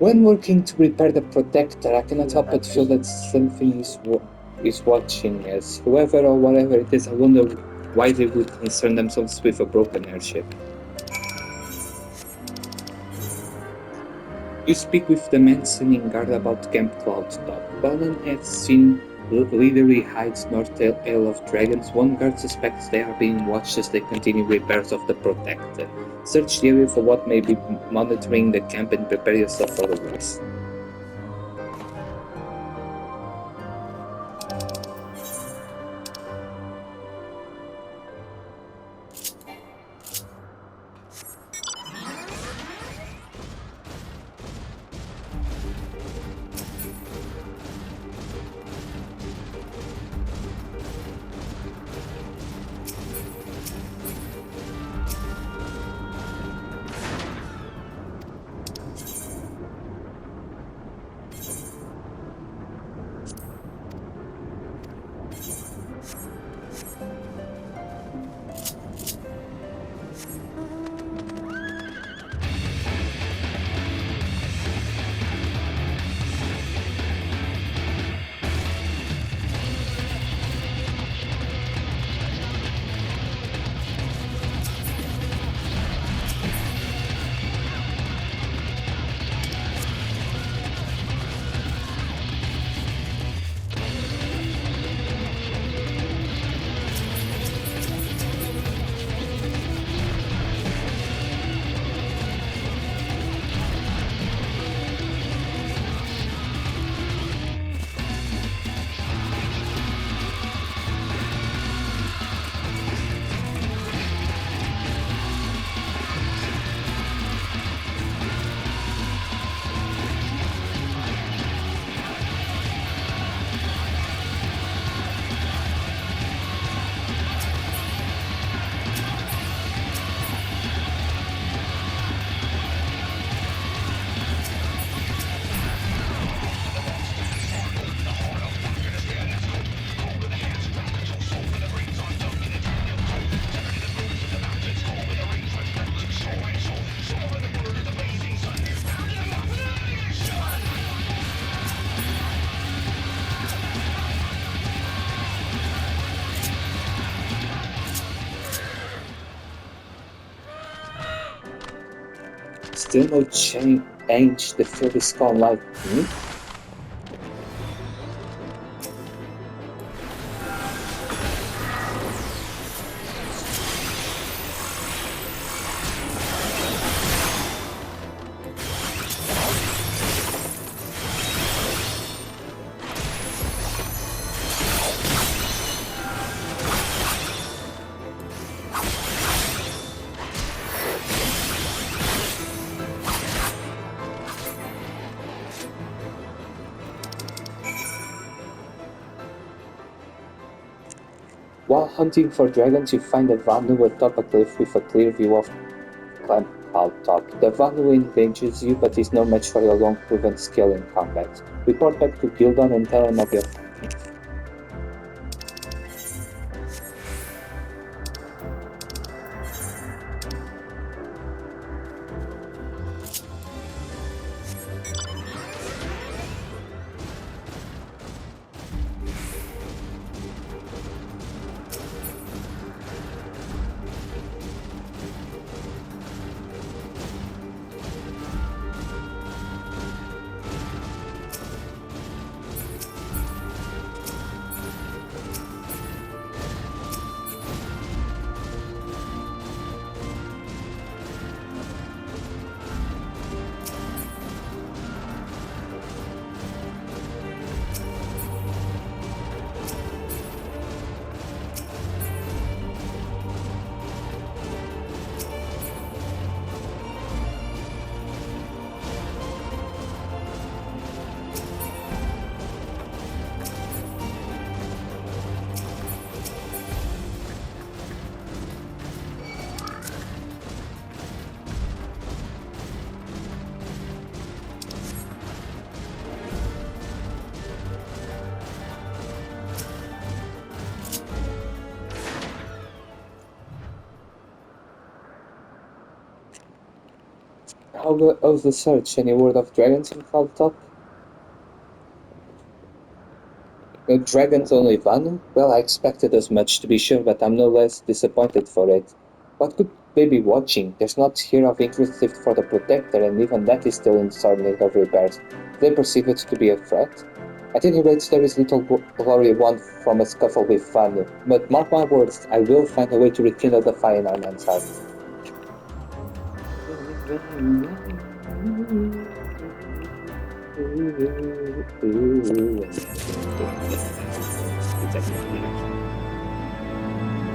When working to prepare the protector, I cannot help but feel that something is watching us. Whoever or whatever it is, I wonder why they would concern themselves with a broken airship. You speak with the man standing guard about Camp Cloudtop. Balin has seen leathery hides north tail of dragons. One guard suspects they are being watched as they continue repairs of the protector. Search the area for what may be monitoring the camp and prepare yourself for the worst. Still no change, the field is gone like me. While hunting for dragons, you find a Vanu atop a cliff with a clear view of Clamp Top. The Vanu engages you, but is no match for your long-proven skill in combat. Report back to Gildon and tell him of your findings. How's the search? Any word of dragons in Cloud Top? Dragons only Vanu? Well, I expected as much to be sure, but I'm no less disappointed for it. What could they be watching? There's not here of interest left for the Protector, and even that is still in sore need of repairs. Do they perceive it to be a threat? At any rate, there is little glory won from a scuffle with Vanu, but mark my words, I will find a way to rekindle the fire in our man's heart.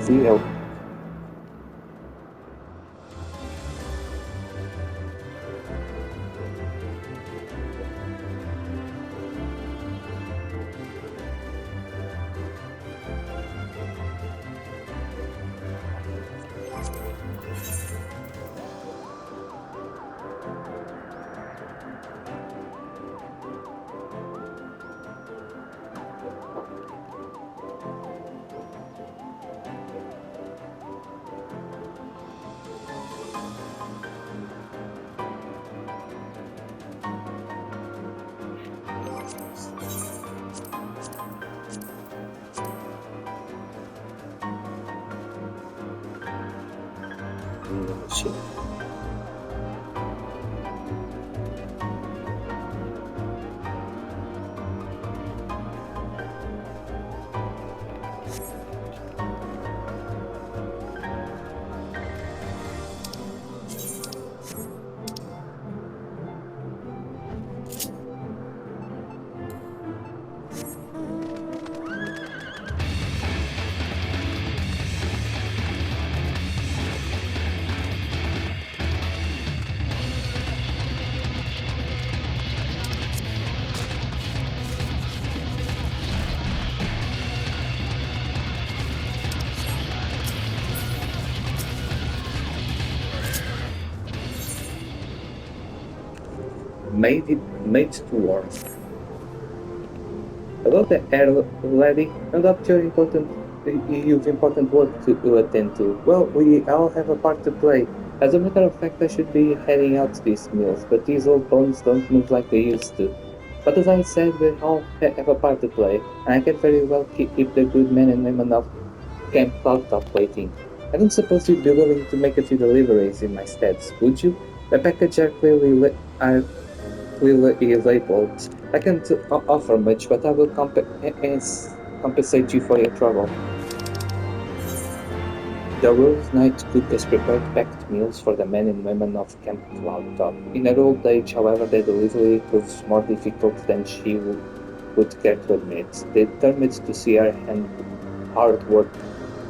Zero. Shit. Made to work. Hello there, lady. No doubt you've important work to attend to. Well, we all have a part to play. As a matter of fact, I should be heading out to these meals, but these old bones don't move like they used to. But as I said, we all have a part to play, and I can very well keep the good men and women of Camp Cloudtop waiting. I don't suppose you'd be willing to make a few deliveries in my stead, would you? The packages are clearly labeled. I can't offer much, but I will compensate you for your trouble. The Rose Knight cook has prepared packed meals for the men and women of Camp Cloudtop. In her old age, however, the delivery proves more difficult than she would care to admit. Determined to see her hard work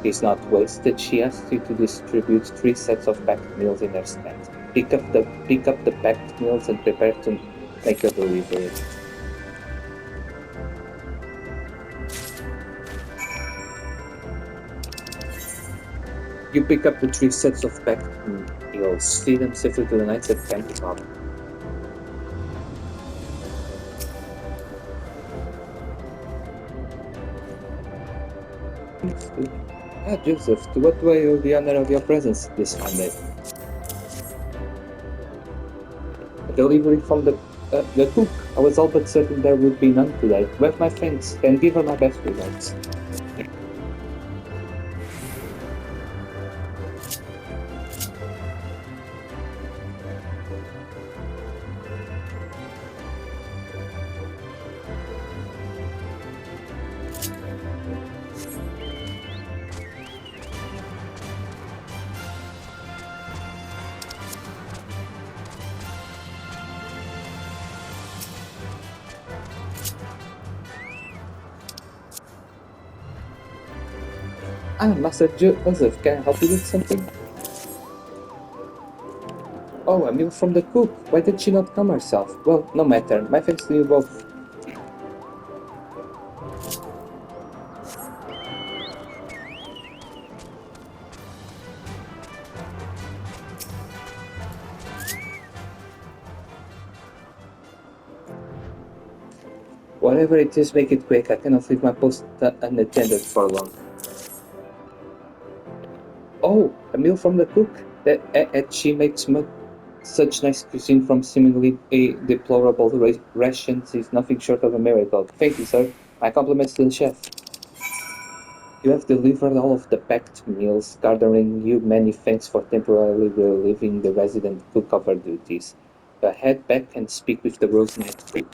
is not wasted, she asks you to distribute 3 sets of packed meals in her stand. Pick up the packed meals and prepare to make a delivery. You pick up the 3 sets of packed meals, feed them safely to the knights at Camp Top. Joseph, to what do I owe the honor of your presence this Monday? A delivery from the cook. I was all but certain there would be none today. With my thanks, and give her my best regards. Master Joseph, can I help you with something? Oh, a meal from the cook. Why did she not come herself? Well, no matter. My thanks to you both. Whatever it is, make it quick. I cannot leave my post unattended for long. Oh, a meal from the cook? That she makes Such nice cuisine from seemingly a deplorable rations is nothing short of a miracle. Thank you, sir. My compliments to the chef. You have delivered all of the packed meals, garnering you many thanks for temporarily relieving the resident cook of her duties. Head back and speak with the Rose Knight cook.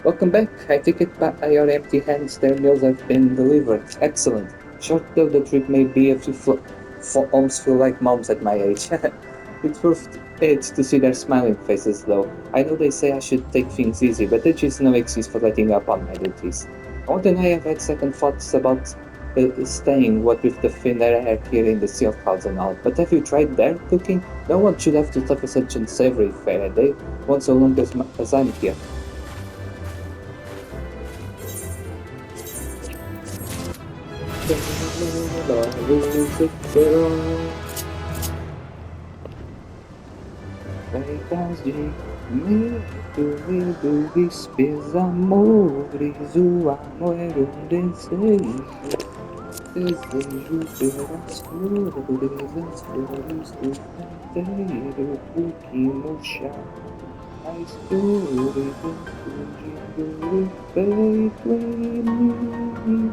Welcome back. I take it by your empty hands their meals have been delivered. Excellent. Short though the trip may be, a few almost feel like moms at my age. It's worth it to see their smiling faces though. I know they say I should take things easy, but that is no excuse for letting up on my duties. Aunt and I have had second thoughts about staying, what with the thin air here in the Sea of Clouds and all. But have you tried their cooking? No one should have to suffer such unsavory fare. They won't so long as I'm here. Vai quase medo despes amores, o amor era desejo pelas flores do canteiro, o que murcha a escuridão surgindo feito em mim.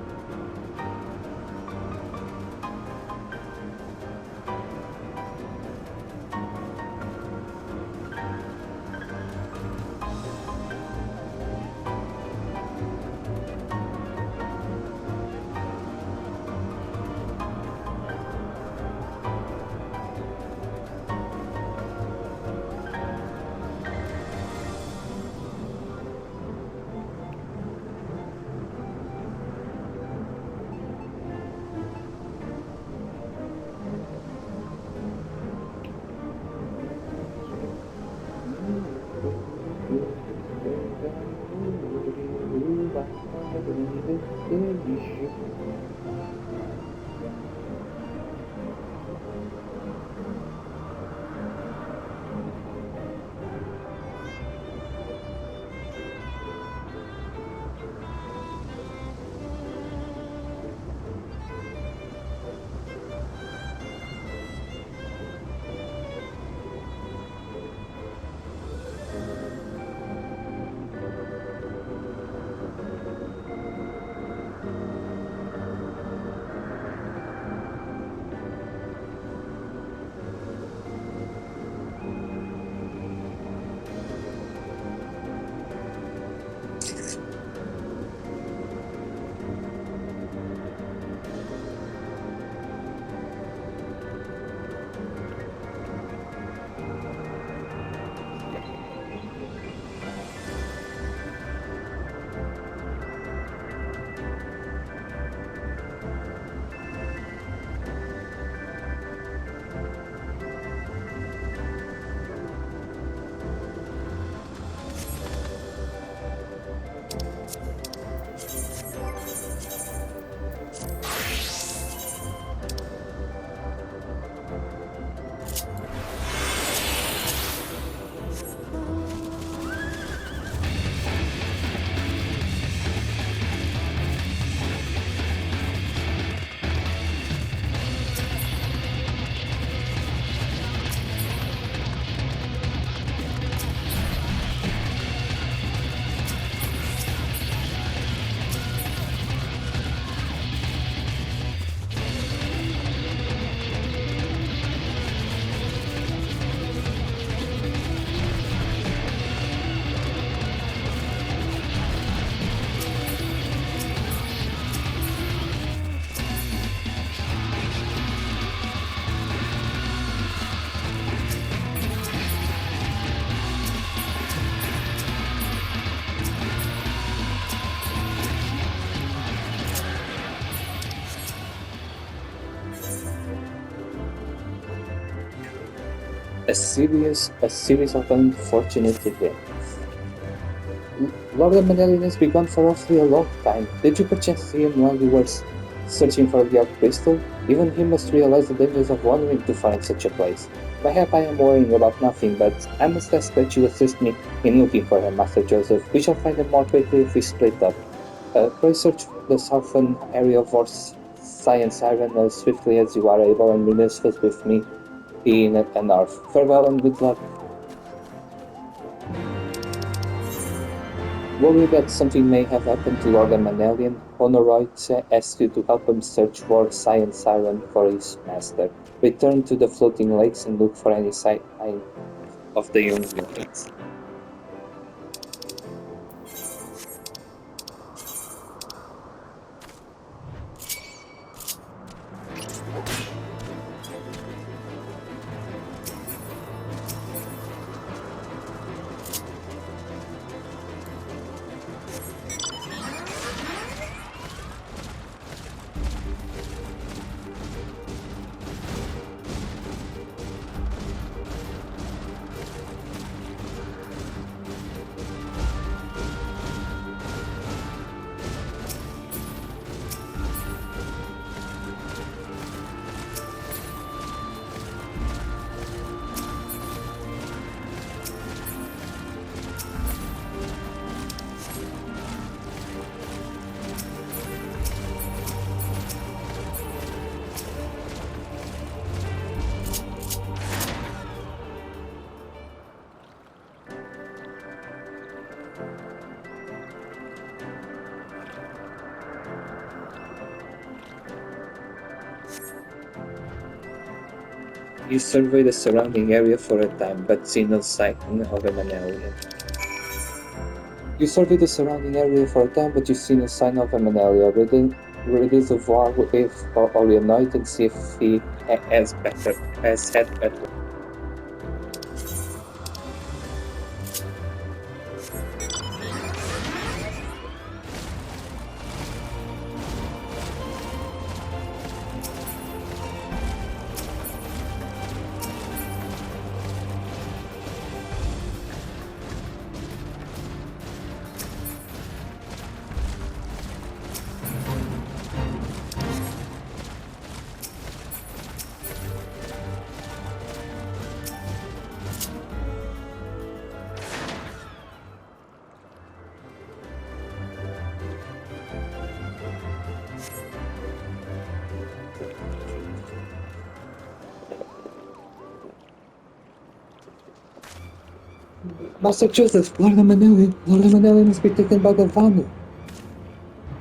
A series of unfortunate events. Lord Manelian has been gone for roughly a long time. Did you perchance see him while you were searching for the Arc Crystal? Even he must realize the dangers of wandering too far in such a place. Mayhap I am worrying about nothing, but I must ask that you assist me in looking for him, Master Joseph. We shall find him more quickly if we split up. Pray search the southern area of our Science Siren as swiftly as you are able, and remain with me in the north. Farewell and good luck. Worried that something may have happened to Lord Manelian, Honoroid asked you to help him search for Science Siren for his master. Return to the floating lakes and look for any sign of the young mutants. You survey the surrounding area for a time, but see no sign of an alien. You survey the surrounding area for a time, but you see no sign of an alien. Reduce the war with Orionoid and see if he has had better. Massachusetts, Lord Manelli must be taken by the Vanu.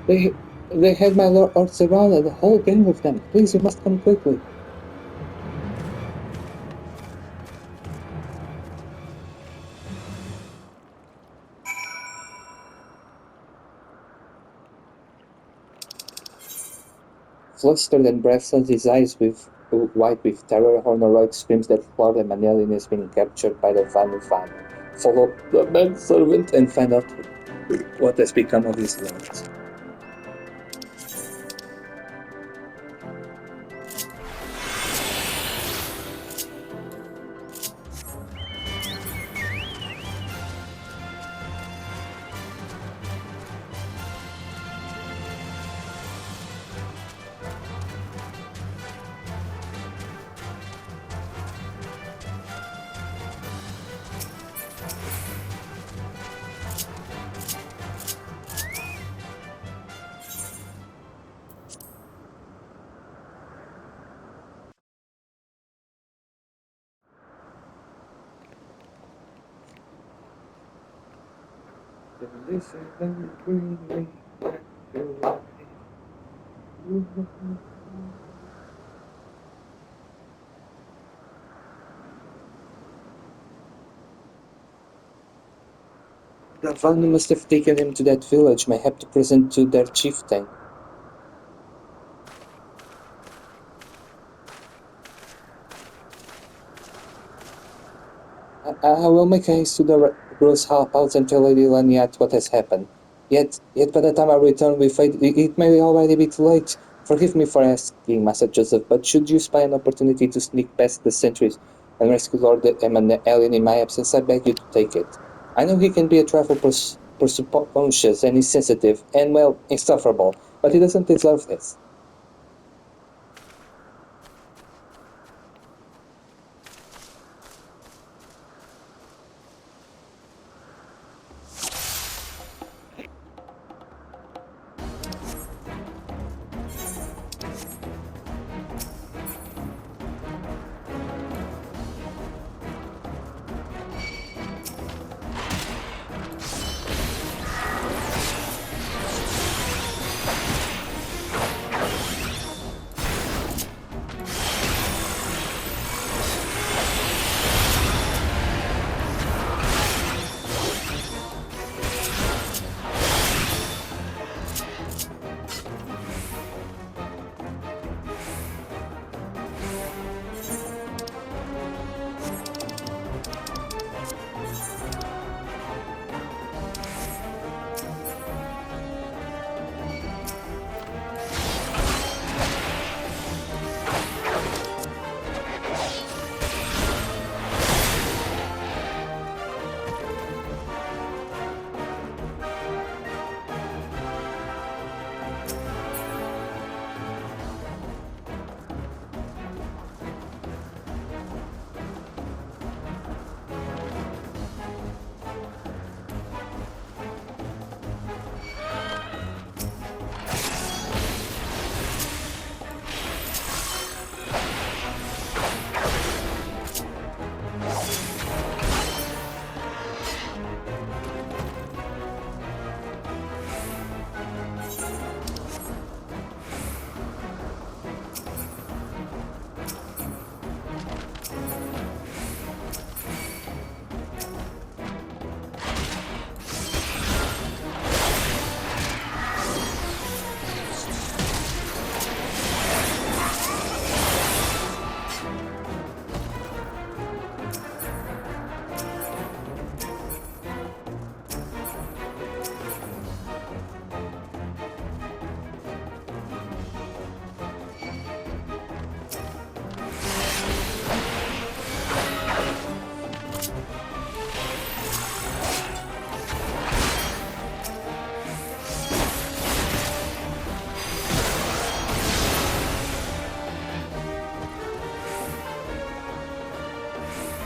They, they had my lord surrounded, the whole gang of them. Please, you must come quickly. Flustered and breathless, his eyes wide with terror, Honoroid screams that Lord Manelli has been captured by the Vanu. Follow the manservant and find out what has become of his lord. Listen and bring me back to life. The Vanu must have taken him to that village, mayhap to present to their chieftain. I will make haste to the Rose house and tell Lady Lanyat what has happened. Yet by the time I return with it may already be too late. Forgive me for asking, Master Joseph, but should you spy an opportunity to sneak past the sentries and rescue Lord Eman Alien in my absence, I beg you to take it. I know he can be a trifle conscious and insensitive and, well, insufferable. But he doesn't deserve this.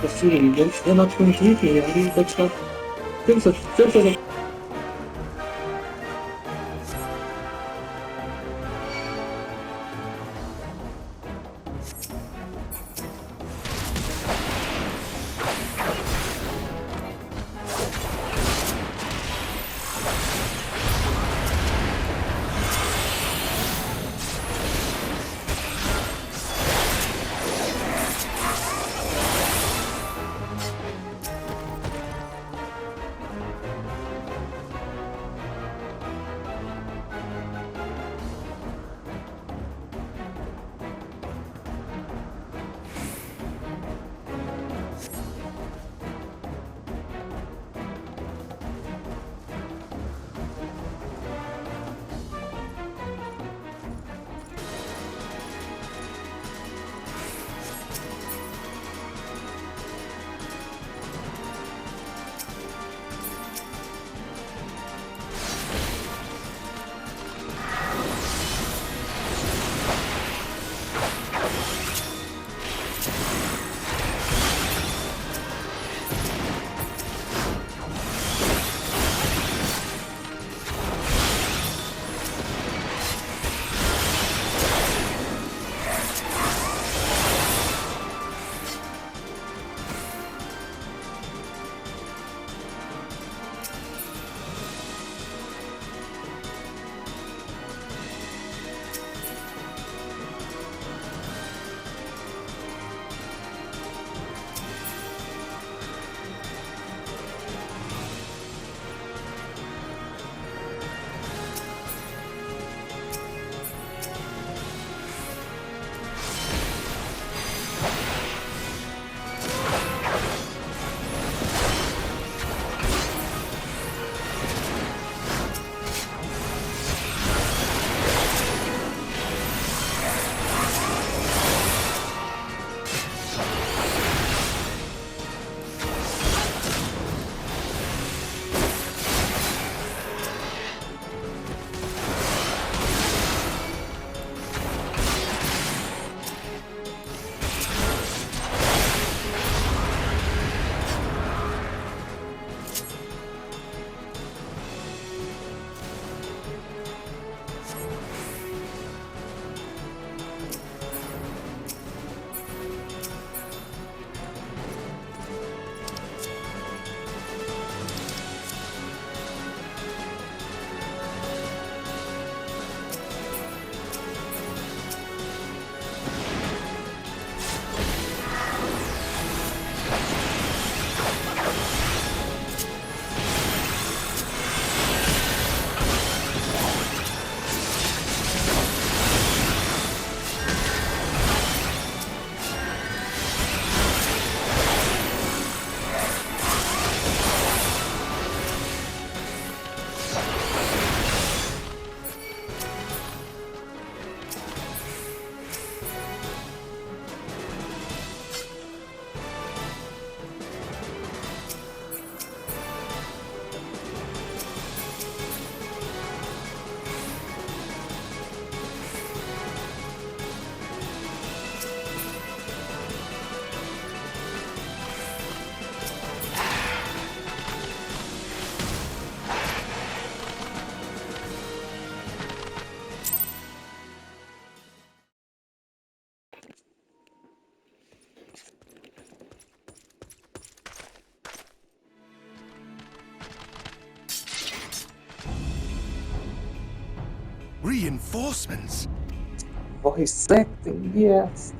Sì, non ho sentito, senza reinforcements. Voice acting, yes.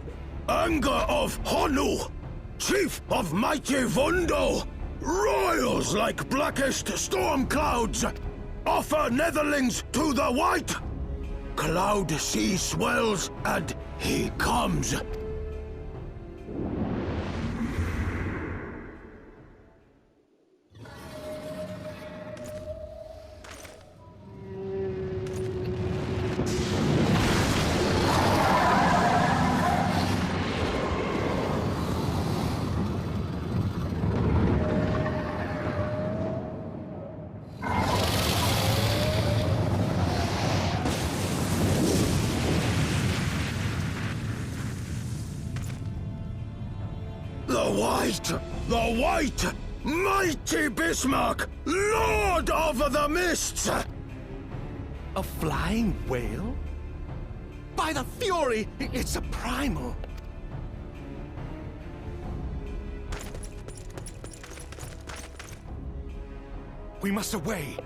Anger of Honu, chief of mighty Vundo, royals like blackest storm clouds, offer netherlings to the white. Cloud sea swells, and he comes. The White! Mighty Bismarck! Lord of the Mists! A flying whale? By the Fury, it's a primal! We must away!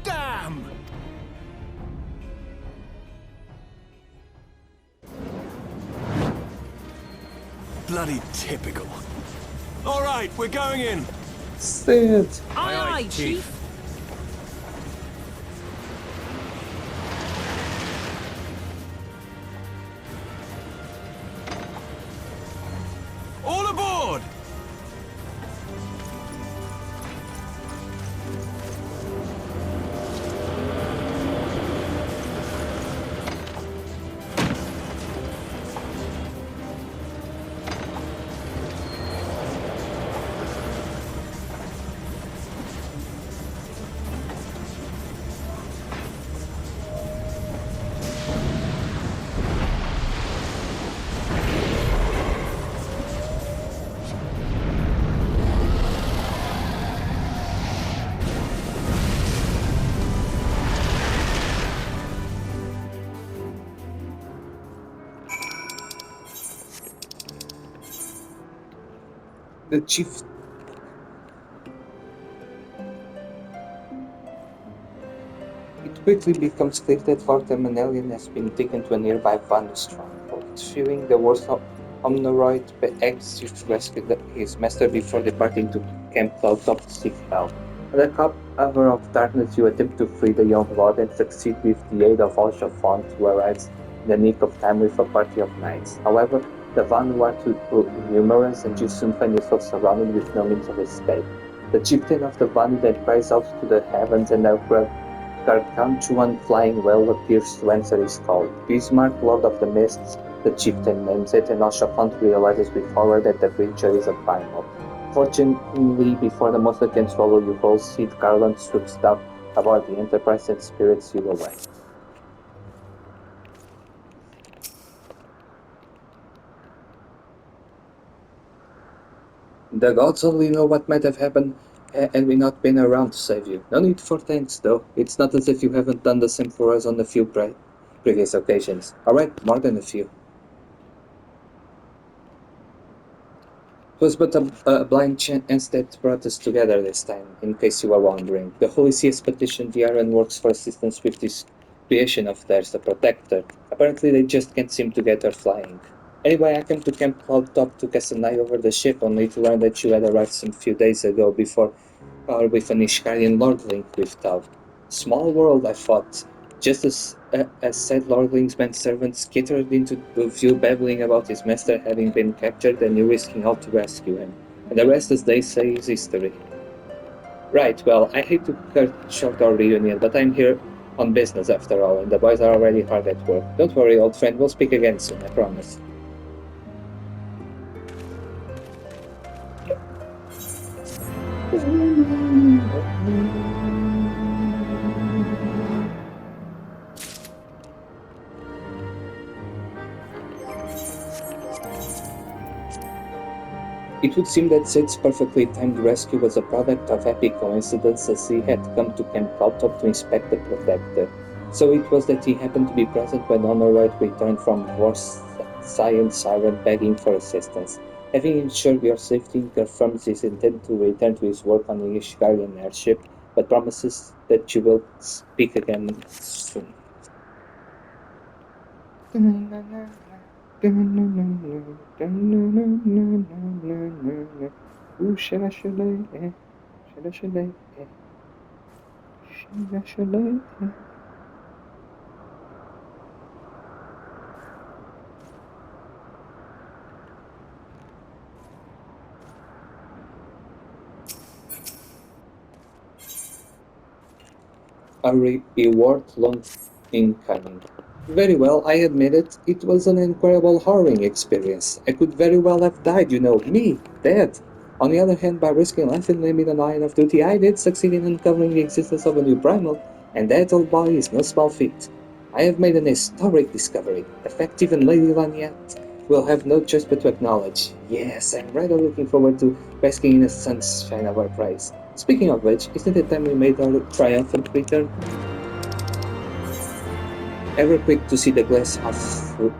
Damn! Bloody typical. All right, we're going in. Sit. Aye, aye, Chief. All aboard! The chief. It quickly becomes clear that Vortemanelian has been taken to a nearby Vanu stronghold. Fearing the worst Omnoroid executes to rescue his master before departing to Camp Cloudtop to seek help. Under cover of darkness, you attempt to free the young lord and succeed with the aid of Alsha Font, who arrives in the nick of time with a party of knights. However, the Vanu are too numerous, and you soon find yourself surrounded with no means of escape. The chieftain of the Vanu then cries out to the heavens, and Gargantuan flying whale appears to answer his call. Bismarck, Lord of the Mists, the chieftain names it, and Oshafont realizes with horror that the creature is a primal. Fortunately, before the monster can swallow you whole, Sid Garland swoops down aboard the Enterprise and spirits you away. The gods only know what might have happened had we not been around to save you. No need for thanks, though. It's not as if you haven't done the same for us on a few previous occasions. Alright, more than a few. It was but a blind chance that brought us together this time, in case you were wondering. The Holy See has petitioned the Ironworks for assistance with this creation of theirs, the Protector. Apparently they just can't seem to get her flying. Anyway, I came to Camp Cloudtop to cast an eye over the ship, only to learn that you had arrived some few days ago before with an Ishkarian lordling with Tav. Small world, I thought. Just as said lordling's manservant skittered into view babbling about his master having been captured and you risking all to rescue him. And the rest, as they say, is history. Right, well, I hate to cut short our reunion, but I'm here on business after all, and the boys are already hard at work. Don't worry, old friend, we'll speak again soon, I promise. It would seem that Sid's perfectly timed rescue was a product of happy coincidence, as he had come to Camp Cloudtop to inspect the Protector. So it was that he happened to be present when Honorite returned from Science Siren begging for assistance. Having ensured your safety, he confirms his intent to return to his work on the Ishgarian airship, but promises that you will speak again soon. Ooh, a reward long in coming. Very well, I admit it. It was an incredible harrowing experience. I could very well have died, me, dead. On the other hand, by risking life and limb in the line of duty, I did succeed in uncovering the existence of a new primal, and that old body is no small feat. I have made an historic discovery, a fact even Lady Laniette will have no choice but to acknowledge. Yes, I'm rather looking forward to basking in the sunshine of our praise. Speaking of which, isn't it time we made our triumphant return? Ever quick to see the glass half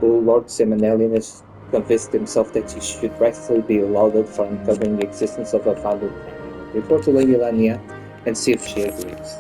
full, Lord Seminarian has convinced himself that he should rightfully be lauded for uncovering the existence of a valued animal. Report to Lady Laniette and see if she agrees.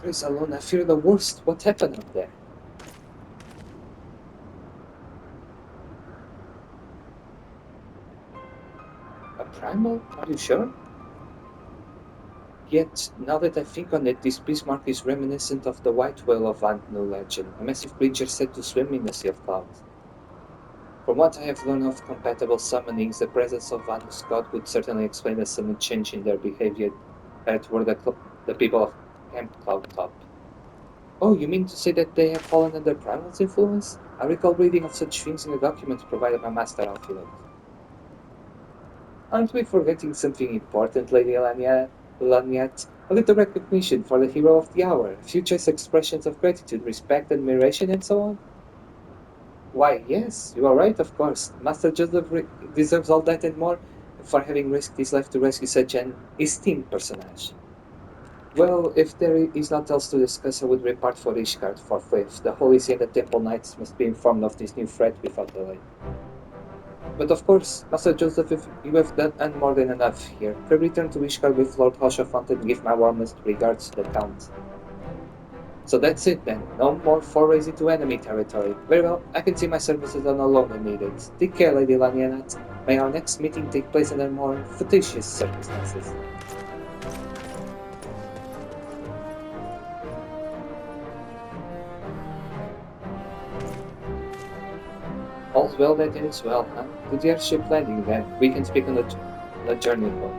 Chris alone, I fear the worst. What happened up there? A primal? Are you sure? Yet, now that I think on it, this Bismarck is reminiscent of the white whale of Antno legend, a massive creature said to swim in a sea of clouds. From what I have learned of compatible summonings, the presence of Vanus God would certainly explain the sudden change in their behavior toward the people of Camp Cloud Top. Oh, you mean to say that they have fallen under Primal's influence? I recall reading of such things in the documents provided by Master Alphilot. Aren't we forgetting something important, Lady Lanyat? A little recognition for the hero of the hour, future expressions of gratitude, respect, admiration, and so on? Why, yes, you are right, of course. Master Joseph deserves all that and more for having risked his life to rescue such an esteemed personage. Well, if there is not else to discuss, I would repart for Ishgard forthwith. The Holy See and the Temple Knights must be informed of this new threat without delay. But of course, Master Joseph, if you have done and more than enough here. Pray return to Ishgard with Lord Hoshafont and give my warmest regards to the Count. So that's it then. No more forays into enemy territory. Very well, I can see my services are no longer needed. Take care, Lady Lanianat. May our next meeting take place under more fictitious circumstances. All's well that ends well, huh? To the airship landing then. We can speak on the journey home.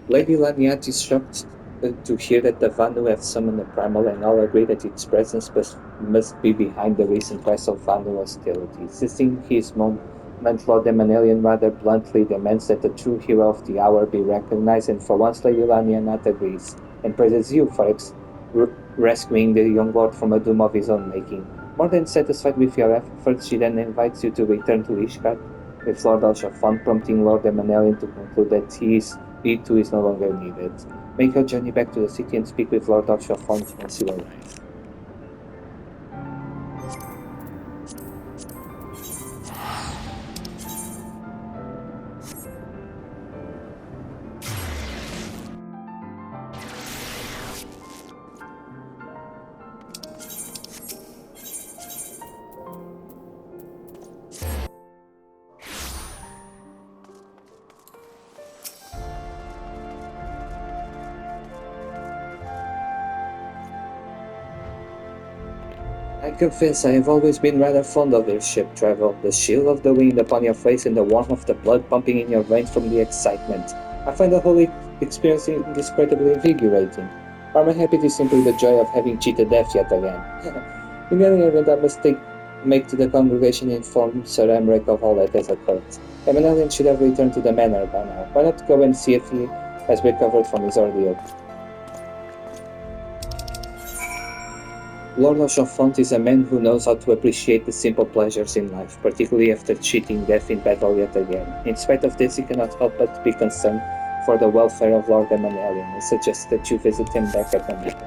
Lady Laniat is shocked to hear that the Vanu have summoned a primal, and all agree that its presence must be behind the recent rise of Vanu hostility. Sensing his moment, Lord Emanelian rather bluntly demands that the true hero of the hour be recognized, and for once Lady Laniat agrees, and praises you for rescuing the young lord from a doom of his own making. More than satisfied with your efforts, she then invites you to return to Ishgard, with Lord Alshafan prompting Lord Emanelian to conclude that he too is no longer needed. Make your journey back to the city and speak with Lord Alshafan once you arrive. I confess I have always been rather fond of your ship travel, the chill of the wind upon your face and the warmth of the blood pumping in your veins from the excitement. I find the whole experience indescribably invigorating. But my happiness is simply the joy of having cheated death yet again. In any event, I must make to the congregation inform Sir Emmerich of all that has occurred. Emanelian should have returned to the manor by now. Why not go and see if he has recovered from his ordeal? Lord Oshofont is a man who knows how to appreciate the simple pleasures in life, particularly after cheating death in battle yet again. In spite of this, he cannot help but be concerned for the welfare of Lord Emanelian and suggests that you visit him back at the manor.